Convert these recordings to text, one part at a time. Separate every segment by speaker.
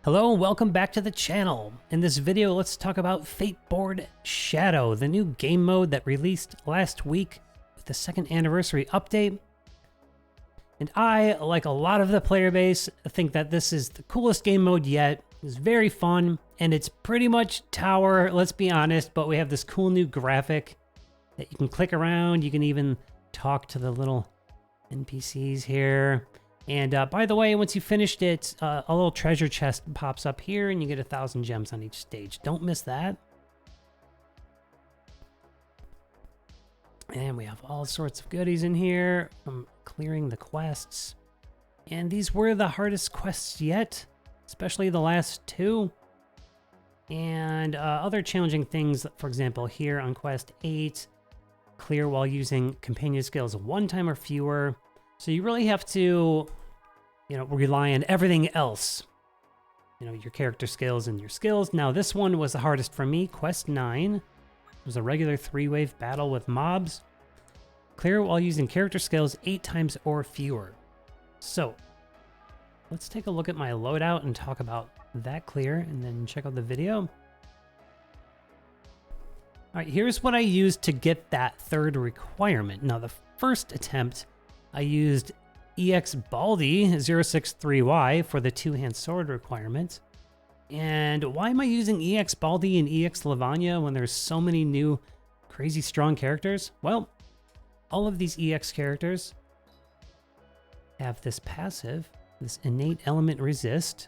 Speaker 1: Hello and welcome back to the channel. In this video, let's talk about Fateboard Shadow, the new game mode that released last week with the 2nd anniversary update. And I, like a lot of the player base, think that this is the coolest game mode yet. It's very fun, and it's pretty much tower, let's be honest, but we have this cool new graphic that you can click around. You can even talk to the little NPCs here. And by the way, once you finished it, a little treasure chest pops up here and you get 1,000 gems on each stage. Don't miss that. And we have all sorts of goodies in here from clearing the quests. And these were the hardest quests yet, especially the last two. And other challenging things, for example, here on quest 8, clear while using companion skills 1 time or fewer. So you really have to, rely on everything else. Your character skills and your skills. Now, this one was the hardest for me. Quest 9 was a regular 3-wave battle with mobs. Clear while using character skills 8 times or fewer. So, let's take a look at my loadout and talk about that clear, and then check out the video. All right, here's what I used to get that 3rd requirement. Now, the first attempt, I used EX Baldi 063Y for the 2-hand sword requirement. And why am I using EX Baldi and EX Lavanya when there's so many new crazy strong characters? Well, all of these EX characters have this passive, this innate element resist,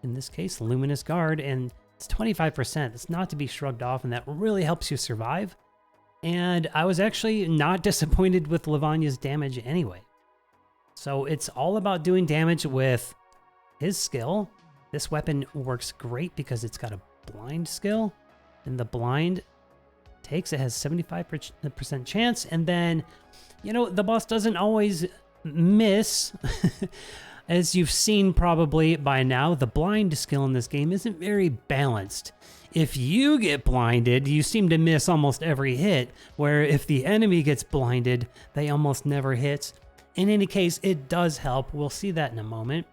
Speaker 1: in this case Luminous Guard, and it's 25%. It's not to be shrugged off, and that really helps you survive. And I was actually not disappointed with Lavanya's damage anyway. So it's all about doing damage with his skill. This weapon works great because it's got a blind skill, and the blind takes, it has 75% chance. And then, the boss doesn't always miss. As you've seen probably by now, the blind skill in this game isn't very balanced. If you get blinded, you seem to miss almost every hit, where if the enemy gets blinded, they almost never hit. In any case, it does help. We'll see that in a moment.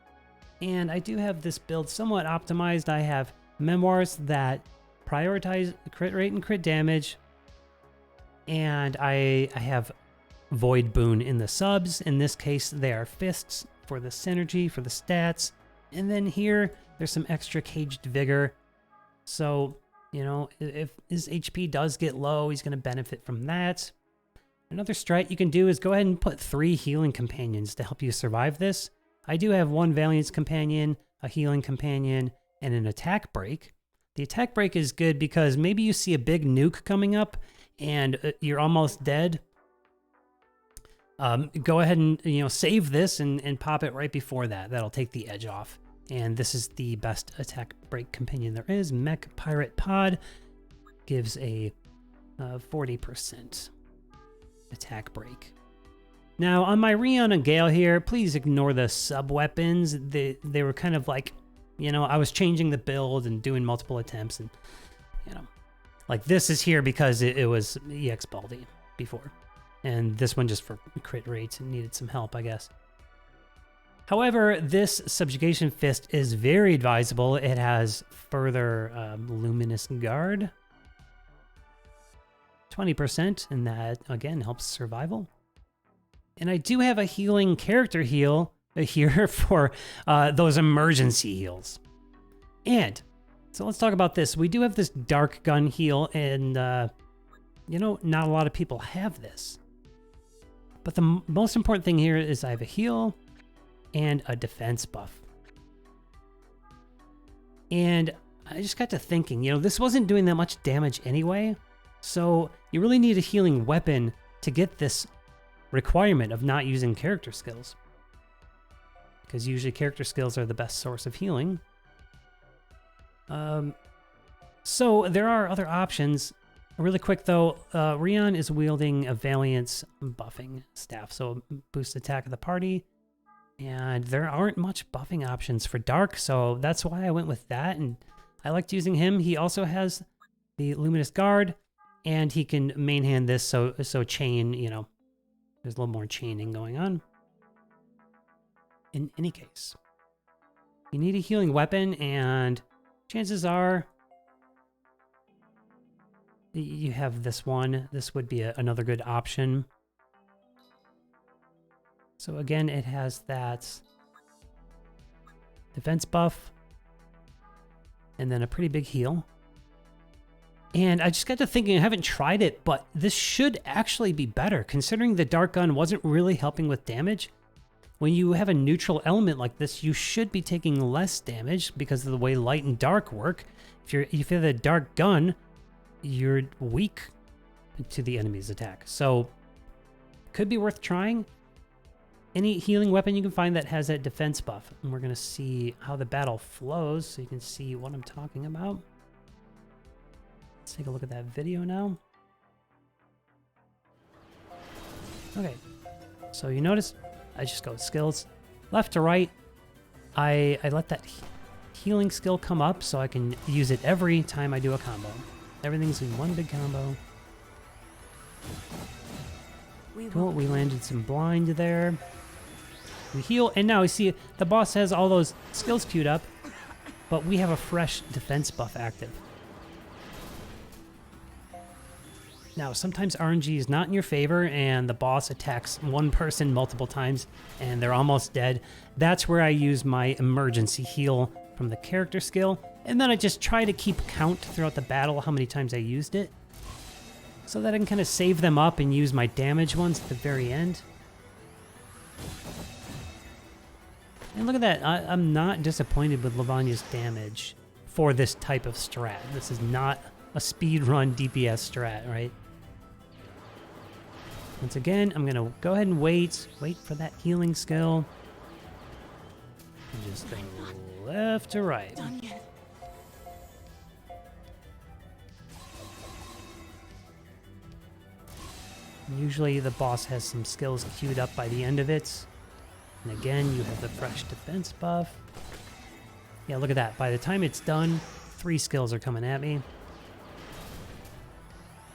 Speaker 1: And I do have this build somewhat optimized. I have memoirs that prioritize crit rate and crit damage. And I have Void Boon in the subs. In this case, they are fists for the synergy, for the stats. And then here, there's some extra caged vigor. So, if his HP does get low, he's going to benefit from that. Another strat you can do is go ahead and put 3 healing companions to help you survive this. I do have 1 Valiance companion, a healing companion, and an attack break. The attack break is good because maybe you see a big nuke coming up and you're almost dead. Go ahead and save this and pop it right before that. That'll take the edge off. And this is the best attack break companion there is. Mech Pirate Pod gives a 40% attack break. Now on my Rion and Gale here, please ignore the sub weapons. They were kind of like, I was changing the build and doing multiple attempts, and like this is here because it was EX Baldi before, and this one just for crit rates and needed some help, I guess. However, this Subjugation Fist is very advisable. It has further Luminous Guard, 20%, and that, again, helps survival. And I do have a healing character heal here for those emergency heals. And, so let's talk about this. We do have this Dark Gun heal, and, not a lot of people have this. But the most important thing here is I have a heal and a defense buff. And I just got to thinking, this wasn't doing that much damage anyway. So you really need a healing weapon to get this requirement of not using character skills, because usually character skills are the best source of healing. So there are other options. Really quick though, Rion is wielding a Valiance buffing staff, so boost attack of the party. And there aren't much buffing options for Dark, so that's why I went with that. And I liked using him. He also has the Luminous Guard, and he can main hand this, so chain, there's a little more chaining going on. In any case, you need a healing weapon, and chances are you have this one. This would be another good option. So again, it has that defense buff and then a pretty big heal. And I just got to thinking, I haven't tried it, but this should actually be better considering the Dark Gun wasn't really helping with damage. When you have a neutral element like this, you should be taking less damage because of the way light and dark work. If you have the Dark Gun, you're weak to the enemy's attack. So could be worth trying. Any healing weapon you can find that has that defense buff. And we're going to see how the battle flows so you can see what I'm talking about. Let's take a look at that video now. Okay, so you notice I just go skills left to right. I let that healing skill come up so I can use it every time I do a combo. Everything's in one big combo. Cool, we landed some blind there. We heal, and now we see the boss has all those skills queued up, but we have a fresh defense buff active. Now, sometimes RNG is not in your favor, and the boss attacks one person multiple times, and they're almost dead. That's where I use my emergency heal from the character skill, and then I just try to keep count throughout the battle how many times I used it, so that I can kind of save them up and use my damage ones at the very end. And look at that, I'm not disappointed with Lavagna's damage for this type of strat. This is not a speedrun DPS strat, right? Once again, I'm gonna go ahead and wait for that healing skill. And just go left to right. Usually the boss has some skills queued up by the end of it. And again, you have the fresh defense buff. Yeah, look at that. By the time it's done, 3 skills are coming at me.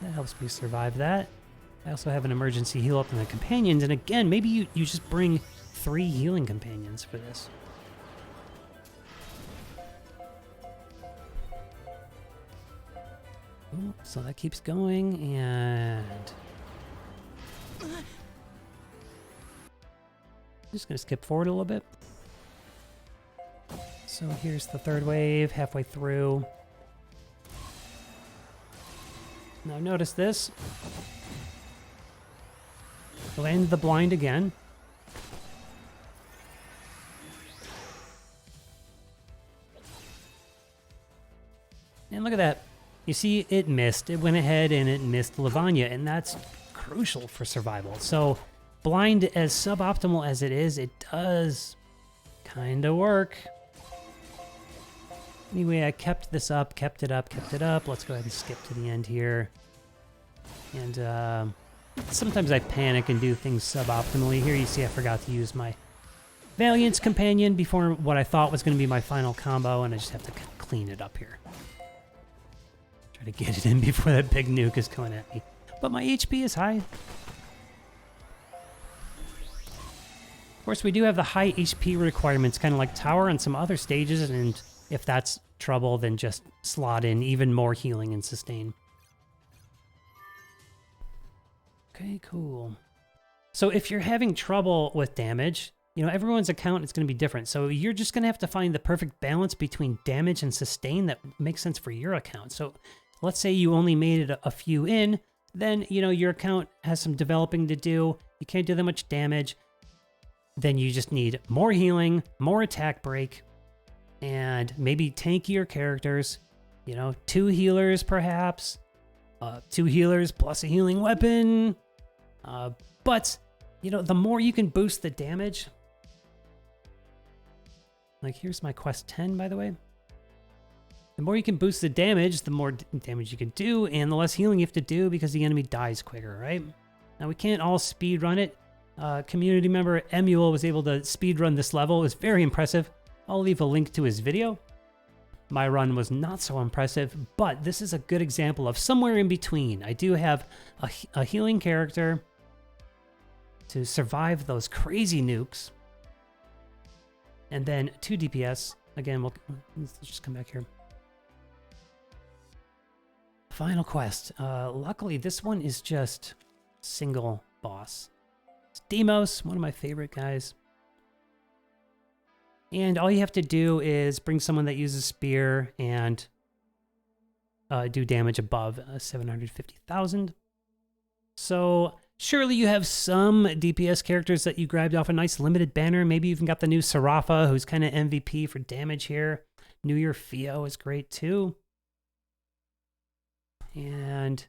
Speaker 1: That helps me survive that. I also have an emergency heal up in the companions, and again, maybe you just bring 3 healing companions for this. Ooh, so that keeps going, and I'm just gonna skip forward a little bit. So here's the third wave, halfway through. Now notice this. Land the blind again. And look at that. You see, it missed. It went ahead and it missed Lavagna, and that's crucial for survival. So, blind as suboptimal as it is, it does kind of work. Anyway, I kept this up, kept it up. Let's go ahead and skip to the end here. And sometimes I panic and do things suboptimally. Here you see I forgot to use my Valiant's companion before what I thought was going to be my final combo, and I just have to clean it up here. Try to get it in before that big nuke is coming at me. But my HP is high. Of course, we do have the high HP requirements, kind of like Tower and some other stages, and if that's trouble, then just slot in even more healing and sustain. Okay, cool. So if you're having trouble with damage, you know, everyone's account is going to be different. So you're just going to have to find the perfect balance between damage and sustain that makes sense for your account. So let's say you only made it a few in, then, you know, your account has some developing to do. You can't do that much damage. Then you just need more healing, more attack break, and maybe tankier characters. You know, 2 healers perhaps. 2 healers plus a healing weapon. But, you know, the more you can boost the damage. Like, here's my quest 10, by the way. The more you can boost the damage, the more damage you can do, and the less healing you have to do because the enemy dies quicker, right? Now, we can't all speed run it. Community member Emule was able to speed run this level. It was very impressive. I'll leave a link to his video. My run was not so impressive, but this is a good example of somewhere in between. I do have a healing character to survive those crazy nukes, and then 2 DPS, Again, let's just come back here. Final quest. Luckily, this one is just single boss. It's Demos, one of my favorite guys. And all you have to do is bring someone that uses spear and do damage above 750,000. So surely you have some DPS characters that you grabbed off a nice limited banner. Maybe you even got the new Serafa, who's kind of MVP for damage here. New Year Theo is great too. And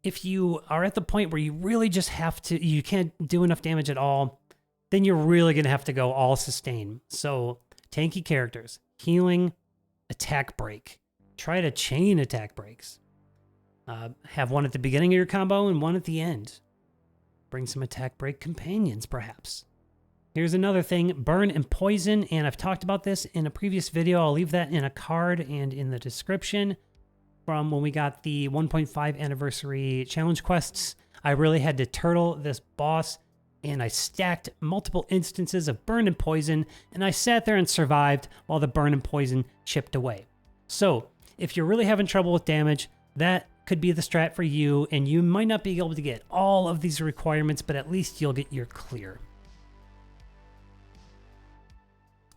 Speaker 1: if you are at the point where you really just have to, you can't do enough damage at all, then you're really going to have to go all sustain. So tanky characters, healing, attack break. Try to chain attack breaks. Have one at the beginning of your combo and one at the end. Bring some attack break companions, perhaps. Here's another thing, burn and poison, and I've talked about this in a previous video. I'll leave that in a card and in the description from when we got the 1.5 anniversary challenge quests. I really had to turtle this boss, and I stacked multiple instances of burn and poison, and I sat there and survived while the burn and poison chipped away. So if you're really having trouble with damage, that could be the strat for you, and you might not be able to get all of these requirements, but at least you'll get your clear.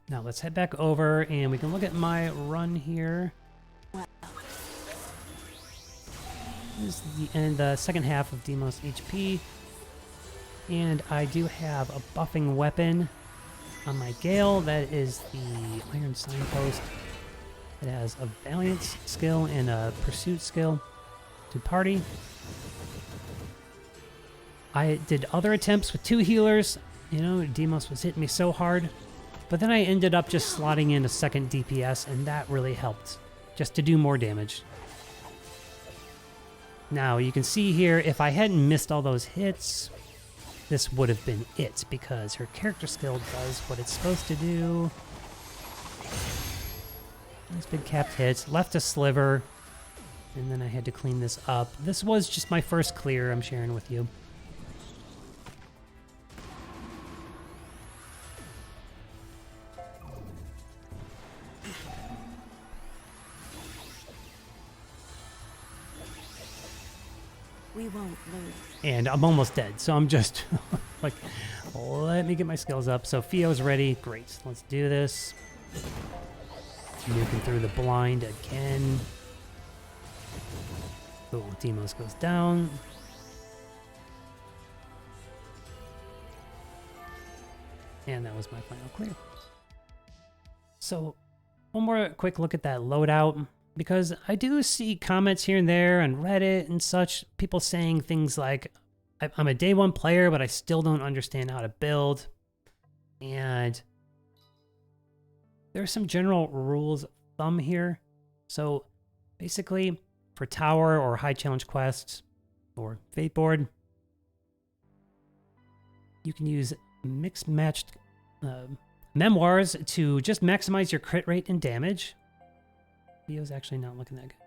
Speaker 1: Now let's head back over and we can look at my run here. This is the end, the second half of Demos HP. And I do have a buffing weapon on my Gale. That is the Iron Signpost. It has a Valiance skill and a Pursuit skill to party. I did other attempts with 2 healers. You know, Demos was hitting me so hard. But then I ended up just slotting in a second DPS, and that really helped, just to do more damage. Now, you can see here, if I hadn't missed all those hits, this would have been it, because her character skill does what it's supposed to do. Nice big capped hits, left a sliver, and then I had to clean this up. This was just my first clear I'm sharing with you.
Speaker 2: We won't lose.
Speaker 1: And I'm almost dead, so I'm just like, let me get my skills up. So Theo's ready. Great, let's do this. Nuking through the blind again. Oh, Demos goes down. And that was my final clear. So one more quick look at that loadout, because I do see comments here and there on Reddit and such, people saying things like, I'm a day one player, but I still don't understand how to build. And there's some general rules of thumb here. So basically, for tower or high challenge quests or fate board, you can use mixed matched memoirs to just maximize your crit rate and damage. Video's actually not looking that good.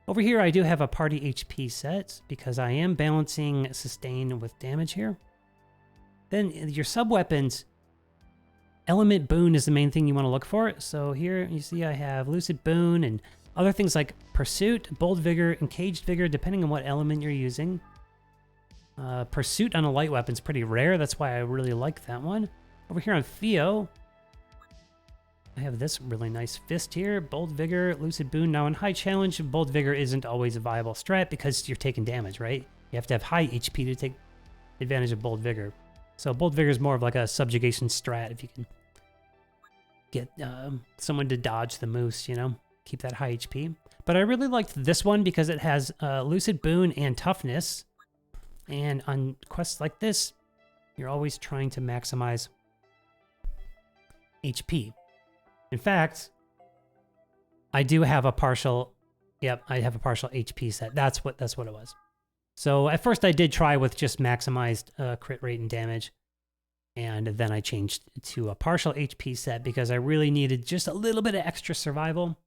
Speaker 1: Over here, I do have a party HP set because I am balancing sustain with damage here. Then your sub-weapons, Element Boon is the main thing you want to look for. So here you see I have Lucid Boon and other things like Pursuit, Bold Vigor, and Caged Vigor, depending on what element you're using. Pursuit on a light weapon is pretty rare. That's why I really like that one. Over here on Theo, I have this really nice fist here, Bold Vigor, Lucid Boon. Now in high challenge, Bold Vigor isn't always a viable strat because you're taking damage, right? You have to have high HP to take advantage of Bold Vigor. So Bold Vigor is more of like a subjugation strat if you can get someone to dodge the moose, you know? Keep that high HP. But I really liked this one because it has Lucid Boon and Toughness. And on quests like this, you're always trying to maximize HP. In fact, I do have a partial, yep, I have a partial HP set. That's what it was. So at first I did try with just maximized crit rate and damage. And then I changed to a partial HP set because I really needed just a little bit of extra survival.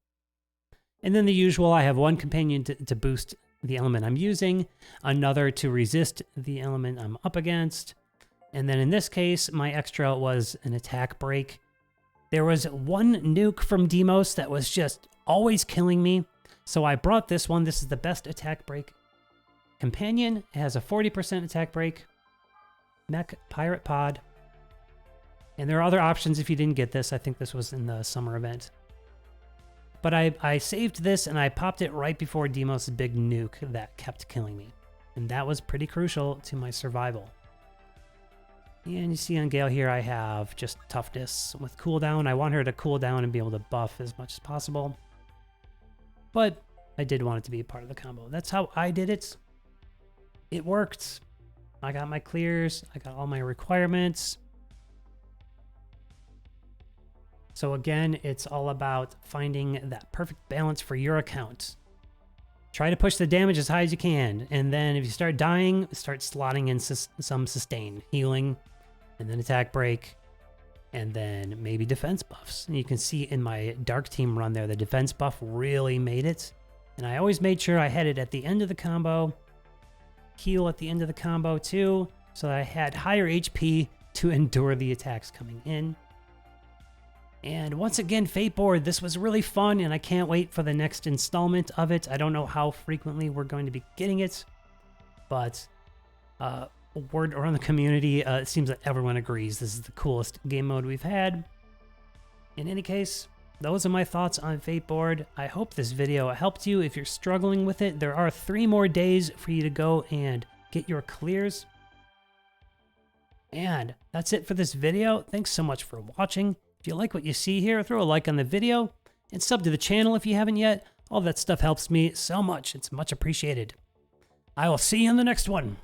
Speaker 1: And then the usual, I have one companion to boost the element I'm using, another to resist the element I'm up against. And then in this case, my extra was an attack break. There was one nuke from Demos that was just always killing me. So I brought this one. This is the best attack break companion. It has a 40% attack break. Mech Pirate Pod. And there are other options if you didn't get this. I think this was in the summer event. But I saved this and I popped it right before Demos' big nuke that kept killing me. And that was pretty crucial to my survival. And you see on Gale here, I have just toughness with cooldown. I want her to cool down and be able to buff as much as possible. But I did want it to be a part of the combo. That's how I did it. It worked. I got my clears. I got all my requirements. So again, it's all about finding that perfect balance for your account. Try to push the damage as high as you can. And then if you start dying, start slotting in some sustain, healing, and then attack break, and then maybe defense buffs. And you can see in my Dark Team run there, the defense buff really made it. And I always made sure I had it at the end of the combo, heal at the end of the combo too, so that I had higher HP to endure the attacks coming in. And once again, Fateboard, this was really fun, and I can't wait for the next installment of it. I don't know how frequently we're going to be getting it, but word around the community, it seems that everyone agrees this is the coolest game mode we've had. In any case, those are my thoughts on Fateboard. I hope this video helped you if you're struggling with it. There are 3 more days for you to go and get your clears. And that's it for this video. Thanks so much for watching. If you like what you see here, throw a like on the video and sub to the channel if you haven't yet. All that stuff helps me so much. It's much appreciated. I will see you in the next one.